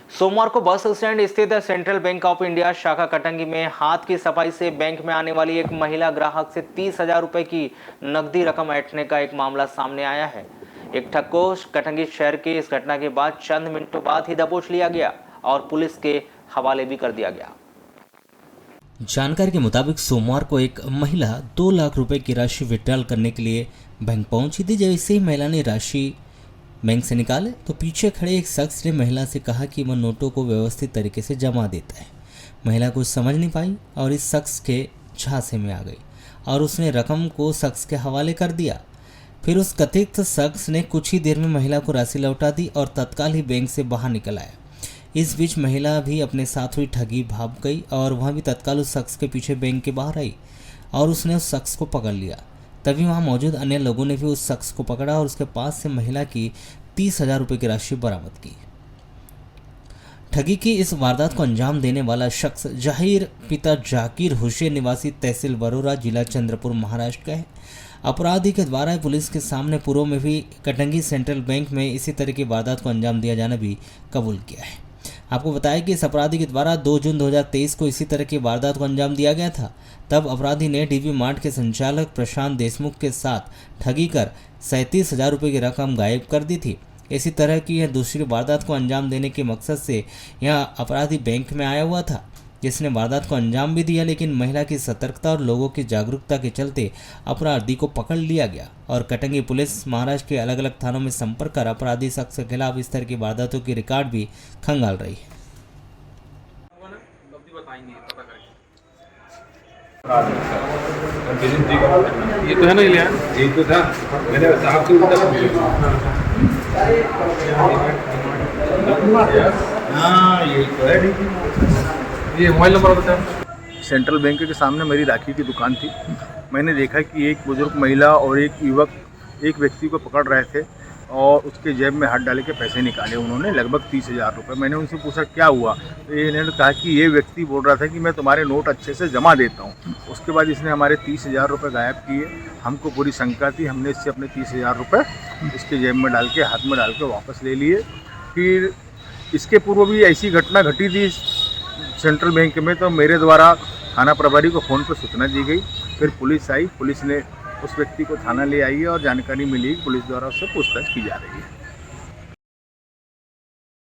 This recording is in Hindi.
सोमवार को बस स्टैंड स्थित सेंट्रल बैंक ऑफ इंडिया शाखा कटंगी में हाथ की सफाई से बैंक में आने वाली एक महिला ग्राहक से 30,000 रुपए की नकदी रकम ऐंठने का एक मामला सामने आया है। एक ठग को कटंगी शहर की इस घटना के बाद चंद मिनटों बाद ही दबोच लिया गया और पुलिस के हवाले भी कर दिया गया। जानकारी के मुताबिक सोमवार को एक महिला 2 लाख रुपए की राशि विड्रॉल करने के लिए बैंक पहुंची थी। जब इसे ही महिला ने राशि बैंक से निकाले तो पीछे खड़े एक शख्स ने महिला से कहा कि वह नोटों को व्यवस्थित तरीके से जमा देता है। महिला कुछ समझ नहीं पाई और इस शख्स के झांसे में आ गई और उसने रकम को शख्स के हवाले कर दिया। फिर उस कथित शख्स ने कुछ ही देर में महिला को राशि लौटा दी और तत्काल ही बैंक से बाहर निकल आया। इस बीच महिला भी अपने साथ हुई ठगी भाग गई और वह भी तत्काल उस शख्स के पीछे बैंक के बाहर आई और उसने उस शख्स को पकड़ लिया। तभी वहां मौजूद अन्य लोगों ने भी उस शख्स को पकड़ा और उसके पास से महिला की 30,000 रुपये की राशि बरामद की। ठगी की इस वारदात को अंजाम देने वाला शख्स जाहिर पिता जाकिर हुसैन निवासी तहसील बरोरा जिला चंद्रपुर महाराष्ट्र का है। अपराधी के द्वारा पुलिस के सामने पूर्व में भी कटंगी सेंट्रल बैंक में इसी तरह की वारदात को अंजाम दिया जाना भी कबूल किया है। आपको बताया कि इस अपराधी के द्वारा 2 जून 2023 को इसी तरह की वारदात को अंजाम दिया गया था। तब अपराधी ने डीवी मार्ट के संचालक प्रशांत देशमुख के साथ ठगी कर 37,000 रुपये की रकम गायब कर दी थी। इसी तरह की यह दूसरी वारदात को अंजाम देने के मकसद से यह अपराधी बैंक में आया हुआ था, जिसने वारदात को अंजाम भी दिया। लेकिन महिला की सतर्कता और लोगों की जागरूकता के चलते अपराधी को पकड़ लिया गया और कटंगी पुलिस महाराष्ट्र के अलग अलग थानों में संपर्क कर अपराधी शख्स के खिलाफ इस तरह की वारदातों की रिकॉर्ड भी खंगाल रही है। ये तो है ना, ये तो था। मैंने साहब से उल्टा पूछा। हाँ, ये तो है। ये मोबाइल नंबर बताया। सेंट्रल बैंक के सामने मेरी राखी की दुकान थी। मैंने देखा कि एक बुजुर्ग महिला और एक युवक एक व्यक्ति को पकड़ रहे थे और उसके जेब में हाथ डाल के पैसे निकाले उन्होंने, लगभग 30,000 रुपये। मैंने उनसे पूछा क्या हुआ, तो इन्होंने कहा कि ये व्यक्ति बोल रहा था कि मैं तुम्हारे नोट अच्छे से जमा देता हूँ। उसके बाद इसने हमारे 30,000 रुपये गायब किए। हमको पूरी शंका थी, हमने इससे अपने 30,000 रुपये इसके जेब में डाल के हाथ में डाल के वापस ले लिए। फिर इसके पूर्व भी ऐसी घटना घटी थी सेंट्रल बैंक में, तो मेरे द्वारा थाना प्रभारी को फ़ोन पर सूचना दी गई। फिर पुलिस आई, पुलिस ने उस व्यक्ति को थाना ले आई है और जानकारी मिली, पुलिस द्वारा उससे पूछताछ की जा रही है।